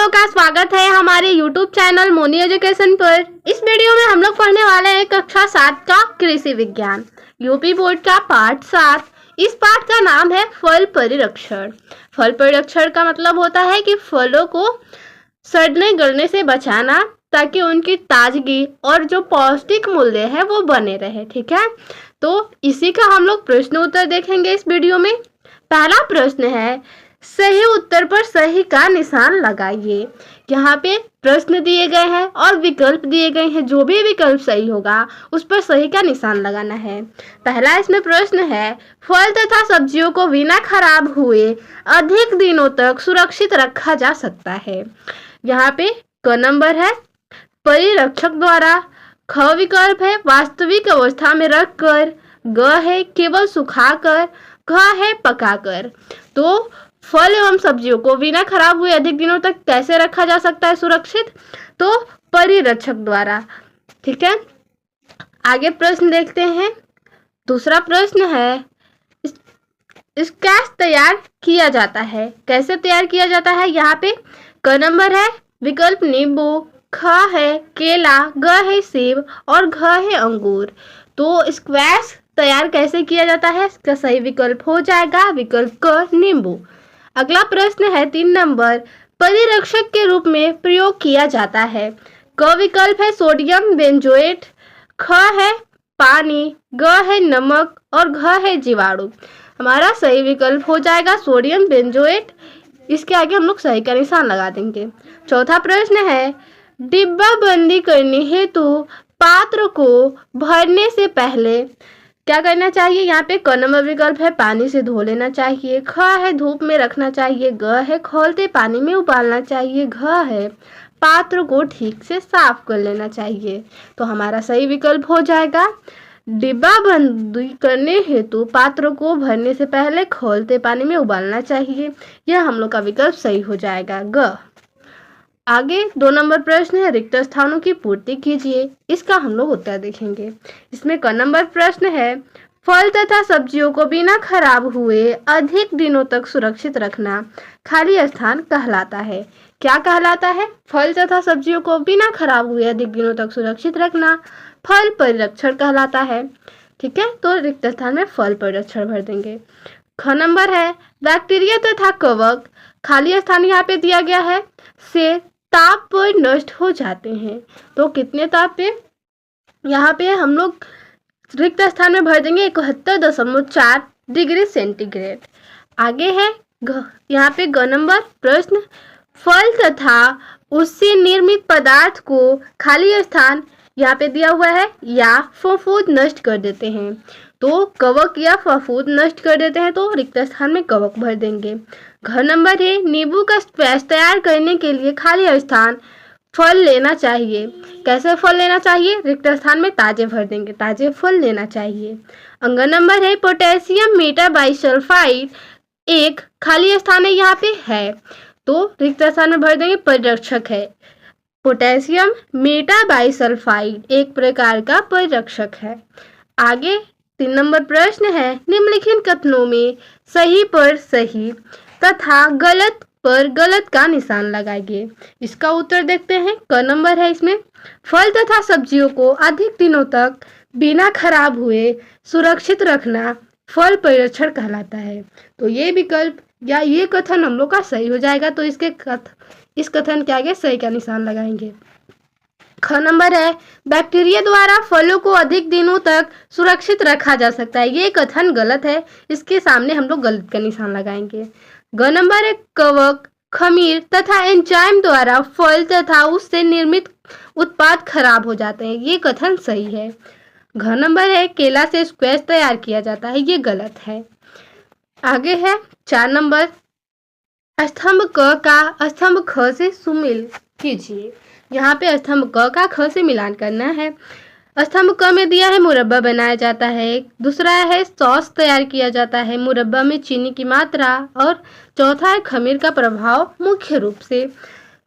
लोगों का स्वागत है हमारे YouTube चैनल मोनी एजुकेशन पर। इस वीडियो में हम लोग पढ़ने वाले हैं कक्षा 7 का कृषि विज्ञान यूपी बोर्ड का पाठ 7। इस पाठ का नाम है फल परिरक्षण। फल परिरक्षण का मतलब होता है कि फलों को सड़ने गलने से बचाना ताकि उनकी ताजगी और जो पौष्टिक मूल्य है वो बने रहे। ठीक है, तो इसी का हम लोग प्रश्न उत्तर देखेंगे इस वीडियो में। पहला प्रश्न है, सही उत्तर पर सही का निशान लगाइए। यहाँ पे प्रश्न दिए गए हैं और विकल्प दिए गए हैं, जो भी विकल्प सही होगा उस पर सही का निशान लगाना है। पहला इसमें प्रश्न है, फल तथा सब्जियों को बिना खराब हुए अधिक दिनों तक सुरक्षित रखा जा सकता है। यहाँ पे क नंबर है परिरक्षक द्वारा, ख विकल्प है वास्तविक अवस्था में रखकर, ग है केवल सुखाकर, घ है पकाकर। तो फल एवं सब्जियों को बिना खराब हुए अधिक दिनों तक कैसे रखा जा सकता है सुरक्षित? तो परिरक्षक द्वारा। ठीक है, आगे प्रश्न देखते हैं। दूसरा प्रश्न है, इसका तैयार किया जाता है, कैसे तैयार किया जाता है? यहाँ पे क नंबर है विकल्प नींबू, ख है केला, ग है सेब और घ है अंगूर। तो स्क्वैश तैयार कैसे किया जाता है? इसका सही विकल्प हो जाएगा विकल्प क नींबू। अगला प्रश्न है 3 नंबर, परिरक्षक के रूप में प्रयोग किया जाता है। क विकल्प है सोडियम बेंजोएट, ख है पानी, ग है नमक और घ है जीवाणु। हमारा सही विकल्प हो जाएगा सोडियम बेंजोएट। इसके आगे हम लोग सही का निशान लगा देंगे। चौथा प्रश्न है, डिब्बा बंदी करने हेतु पात्र को भरने से पहले क्या करना चाहिए? यहाँ पे क नंबर विकल्प है पानी से धो लेना चाहिए, ख है धूप में रखना चाहिए, ग है खौलते पानी में उबालना चाहिए, घ है पात्र को ठीक से साफ कर लेना चाहिए। तो हमारा सही विकल्प हो जाएगा डिब्बा बंदी करने हेतु पात्र को भरने से पहले खौलते पानी में उबालना चाहिए। यह हम लोग का विकल्प सही हो जाएगा ग। आगे 2 नंबर प्रश्न है, रिक्त स्थानों की पूर्ति कीजिए। इसका हम लोग उत्तर देखेंगे। इसमें क नंबर प्रश्न है, फल तथा सब्जियों को बिना खराब हुए अधिक दिनों तक सुरक्षित रखना खाली स्थान कहलाता है। क्या कहलाता है? फल तथा सब्जियों को बिना खराब हुए अधिक दिनों तक सुरक्षित रखना फल परिरक्षण कहलाता है। ठीक है, तो रिक्त स्थान में फल परिरक्षण भर देंगे। ख नंबर है, बैक्टीरिया तथा कवक खाली स्थान यहाँ पे दिया गया है से ताप पर नष्ट हो जाते हैं। तो कितने ताप पे? यहाँ पे हम लोग रिक्त स्थान में भर देंगे 71.4 डिग्री सेंटीग्रेड। आगे है यहाँ पे ग नंबर प्रश्न, फल तथा उससे निर्मित पदार्थ को खाली स्थान यहाँ पे दिया हुआ है या फफूंद नष्ट कर देते हैं। तो कवक या फफूंद नष्ट कर देते हैं, तो रिक्त स्थान में कवक भर देंगे। घ नंबर है, नींबू का पेस्ट तैयार करने के लिए खाली स्थान फल लेना चाहिए। कैसे फल लेना चाहिए? रिक्त स्थान में ताजे भर देंगे, ताजे फल लेना चाहिए। अंग नंबर है, पोटेशियम मेटाबाइसल्फाइड एक खाली स्थान है यहाँ पे है, तो रिक्त स्थान में भर देंगे परिरक्षक है। पोटेशियम मेटाबाइसल्फाइड एक प्रकार का परिरक्षक है। आगे 3 नंबर प्रश्न है, निम्नलिखित कथनों में सही पर सही तथा गलत पर गलत का निशान लगाइए। इसका उत्तर देखते हैं। क नंबर है, इसमें फल तथा सब्जियों को अधिक दिनों तक बिना खराब हुए सुरक्षित रखना फल परिरक्षण कहलाता है। तो ये विकल्प या ये कथन हम लोग का सही हो जाएगा। तो इस कथन के आगे सही का निशान लगाएंगे। ख नंबर है, बैक्टीरिया द्वारा फलों को अधिक दिनों तक सुरक्षित रखा जा सकता है। ये कथन गलत है, इसके सामने हम लोग गलत का निशान लगाएंगे। ग नंबर है, कवक खमीर तथा एंजाइम द्वारा फल तथा उससे निर्मित उत्पाद खराब हो जाते हैं। ये कथन सही है। घ नंबर है, केला से स्क्वैश तैयार किया जाता है। ये गलत है। आगे है 4 नंबर, स्तंभ क का स्तंभ ख से सुमेल कीजिए। यहाँ पे स्तंभ क का ख से मिलान करना है। स्तंभ क में दिया है मुरब्बा बनाया जाता है, दूसरा है सॉस तैयार किया जाता है, मुरब्बा में चीनी की मात्रा, और चौथा है खमीर का प्रभाव मुख्य रूप से।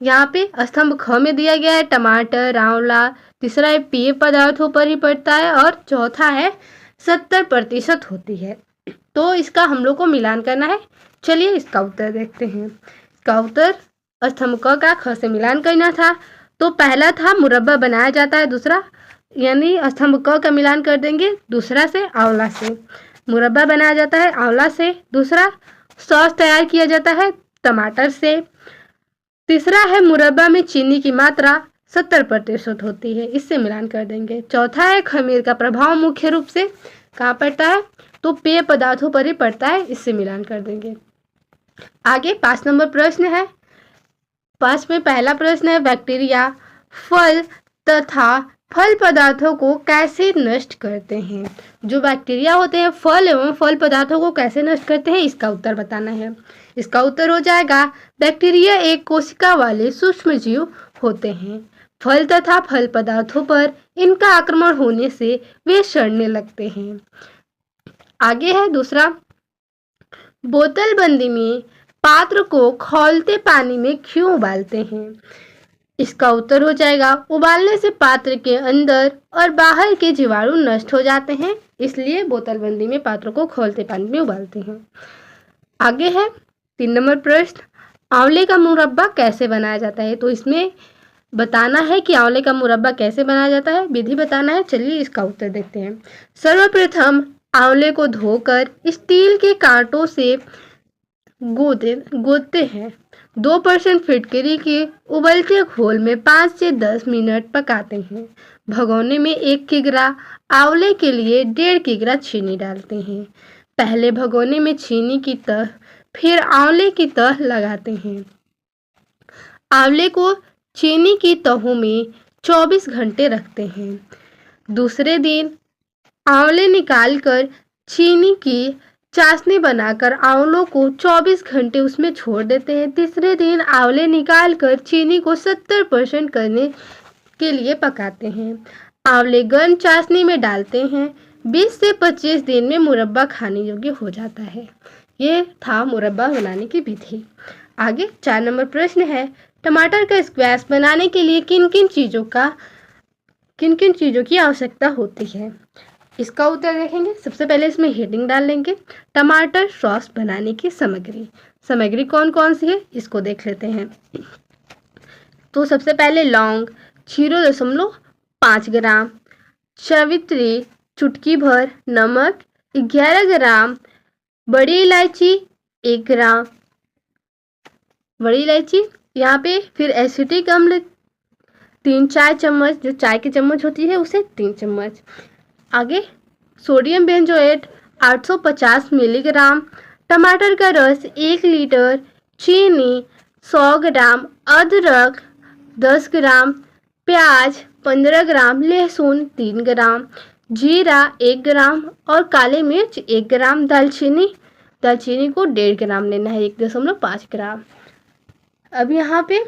यहाँ पे स्तंभ ख में दिया गया है टमाटर, आंवला, तीसरा है पेय पदार्थों पर ही पड़ता है और चौथा है 70% होती है। तो इसका हम लोग को मिलान करना है। चलिए इसका उत्तर देखते हैं। इसका उत्तर स्तंभ क का ख से मिलान करना था, तो पहला था मुरब्बा बनाया जाता है, दूसरा यानी स्तंभ क का मिलान कर देंगे दूसरा से आंवला से। मुरब्बा बनाया जाता है आंवला से, दूसरा सॉस तैयार किया जाता है टमाटर से, तीसरा है मुरब्बा में चीनी की मात्रा 70% होती है, इससे मिलान कर देंगे। चौथा है खमीर का प्रभाव मुख्य रूप से कहाँ पड़ता है, तो पेय पदार्थों पर ही पड़ता है, इससे मिलान कर देंगे। आगे 5 नंबर प्रश्न है। 5 में पहला प्रश्न है बैक्टीरिया फल तथा फल पदार्थों को कैसे नष्ट करते हैं। जो बैक्टीरिया होते हैं फल एवं फल पदार्थों को कैसे नष्ट करते हैं, इसका उत्तर बताना है। इसका उत्तर हो जाएगा बैक्टीरिया एक कोशिका वाले सूक्ष्म जीव होते हैं। फल तथा फल पदार्थों पर इनका आक्रमण होने से वे सड़ने लगते हैं। आगे है दूसरा, बोतलबंदी में पात्र को खौलते पानी में क्यों उबालते हैं। इसका उत्तर हो जाएगा उबालने से पात्र के अंदर और बाहर के जीवाणु नष्ट हो जाते हैं, इसलिए बोतलबंदी में पात्र को खौलते पानी में उबालते हैं। आगे है 3 नंबर प्रश्न, आंवले का मुरब्बा कैसे बनाया जाता है। तो इसमें बताना है कि आंवले का मुरब्बा कैसे बनाया जाता है, विधि बताना है। चलिए इसका उत्तर देखते हैं। सर्वप्रथम आंवले को धोकर स्टील के कांटों से गूंथते हैं। 2% फिटकरी के उबलते घोल में 5 से 10 मिनट पकाते हैं। भगोने में 1 किग्रा आंवले के लिए 1.5 किग्रा चीनी डालते हैं। पहले भगोने में चीनी की तह फिर आंवले की तह लगाते हैं। आंवले को चीनी की तहों में 24 घंटे रखते हैं। दूसरे दिन आंवले निकालकर चीनी की चाशनी बनाकर आंवलों को 24 घंटे उसमें छोड़ देते हैं। तीसरे दिन आंवले निकालकर चीनी को 70% करने के लिए पकाते हैं। आंवले गर्म चाशनी में डालते हैं। 20 से 25 दिन में मुरब्बा खाने योग्य हो जाता है। ये था मुरब्बा बनाने की विधि। आगे 4 नंबर प्रश्न है, टमाटर का स्क्वैश बनाने के लिए किन किन चीज़ों की आवश्यकता होती है। इसका उत्तर देखेंगे। सबसे पहले इसमें हेडिंग डाल लेंगे, टमाटर सॉस बनाने की सामग्री कौन कौन सी है, इसको देख लेते हैं। तो सबसे पहले लौंग 0.5 ग्राम, जावित्री चुटकी भर, नमक 11 ग्राम, बड़ी इलायची 1 ग्राम, बड़ी इलायची यहाँ पे, फिर एसिटिक अम्ल 3 चाय चम्मच, जो चाय की चम्मच होती है उसे 3 चम्मच। आगे सोडियम बेंजोएट 850 मिलीग्राम, टमाटर का रस 1 लीटर, चीनी 100 ग्राम, अदरक 10 ग्राम, प्याज 15 ग्राम, लहसुन 3 ग्राम, जीरा 1 ग्राम और काले मिर्च 1 ग्राम, दालचीनी को 1.5 ग्राम लेना है, 1.5 ग्राम। अब यहाँ पे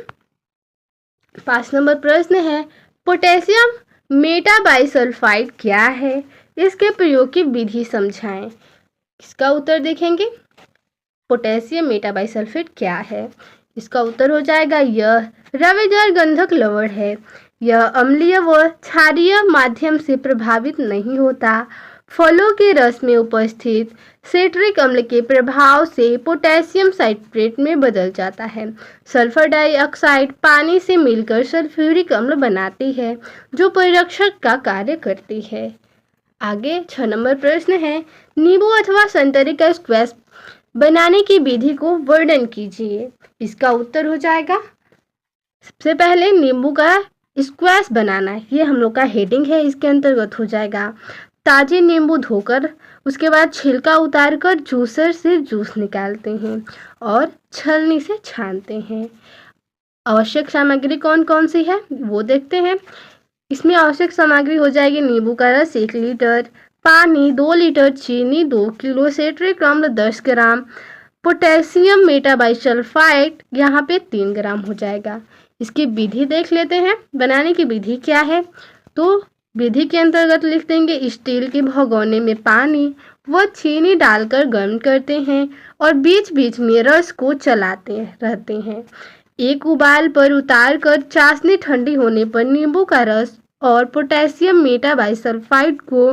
5 नंबर प्रश्न है, पोटेशियम मेटाबाइसल्फाइड क्या है, इसके प्रयोग की विधि समझाएं। इसका उत्तर देखेंगे। पोटेशियम मेटाबाइसल्फेट क्या है, इसका उत्तर हो जाएगा यह रवेदार गंधक लवण है। यह अम्लीय व क्षारीय माध्यम से प्रभावित नहीं होता। फलों के रस में उपस्थित सिट्रिक अम्ल के प्रभाव से पोटेशियम साइट्रेट में बदल जाता है। सल्फर डाइऑक्साइड पानी से मिलकर सल्फ्यूरिक अम्ल बनाती है, जो परिरक्षक का कार्य करती है। आगे 6 नंबर प्रश्न है, नींबू अथवा संतरे का स्क्वैश बनाने की विधि को वर्णन कीजिए। इसका उत्तर हो जाएगा, सबसे पहले नींबू का स्क्वैश बनाना है, ये हम लोग का हेडिंग है, इसके अंतर्गत हो जाएगा। ताजे नींबू धोकर उसके बाद छिलका उतारकर जूसर से जूस निकालते हैं और छलनी से छानते हैं। आवश्यक सामग्री कौन कौन सी है वो देखते हैं। इसमें आवश्यक सामग्री हो जाएगी नींबू का रस 1 लीटर, पानी 2 लीटर, चीनी 2 किलो, सिट्रिक अम्ल 10 ग्राम, पोटेशियम मेटाबाइसल्फाइड यहाँ पे 3 ग्राम हो जाएगा। इसकी विधि देख लेते हैं। बनाने की विधि क्या है, तो विधि के अंतर्गत लिख देंगे, स्टील के भगोने में पानी व चीनी डालकर गर्म करते हैं और बीच बीच में रस को चलाते रहते हैं। एक उबाल पर उतारकर चाशनी ठंडी होने पर नींबू का रस और पोटेशियम मेटाबाइसल्फाइड को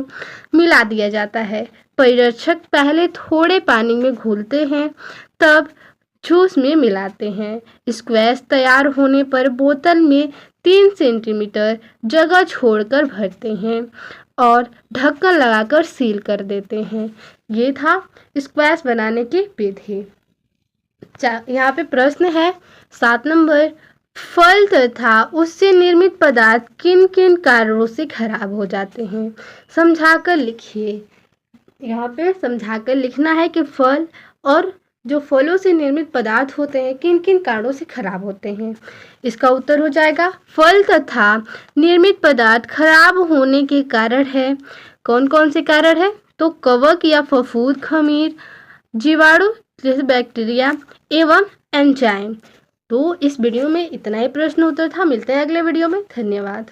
मिला दिया जाता है। परिरक्षक पहले थोड़े पानी में घोलते हैं, तब जूस में मिलाते हैं। स्क्वैश तैयार होने पर बोतल में 3 सेंटीमीटर जगह छोड़कर भरते हैं और ढक्कन लगाकर सील कर देते हैं। ये था स्क्वैश बनाने की विधि। यहाँ पे प्रश्न है 7 नंबर, फल तथा उससे निर्मित पदार्थ किन किन कारणों से खराब हो जाते हैं? समझाकर लिखिए। यहाँ पे समझाकर लिखना है कि फल और जो फलों से निर्मित पदार्थ होते हैं किन किन कारणों से खराब होते हैं। इसका उत्तर हो जाएगा फल तथा निर्मित पदार्थ खराब होने के कारण है। कौन कौन से कारण है? तो कवक या फफूंद, खमीर, जीवाणु जैसे बैक्टीरिया एवं एंजाइम। तो इस वीडियो में इतना ही प्रश्न उत्तर था। मिलते हैं अगले वीडियो में। धन्यवाद।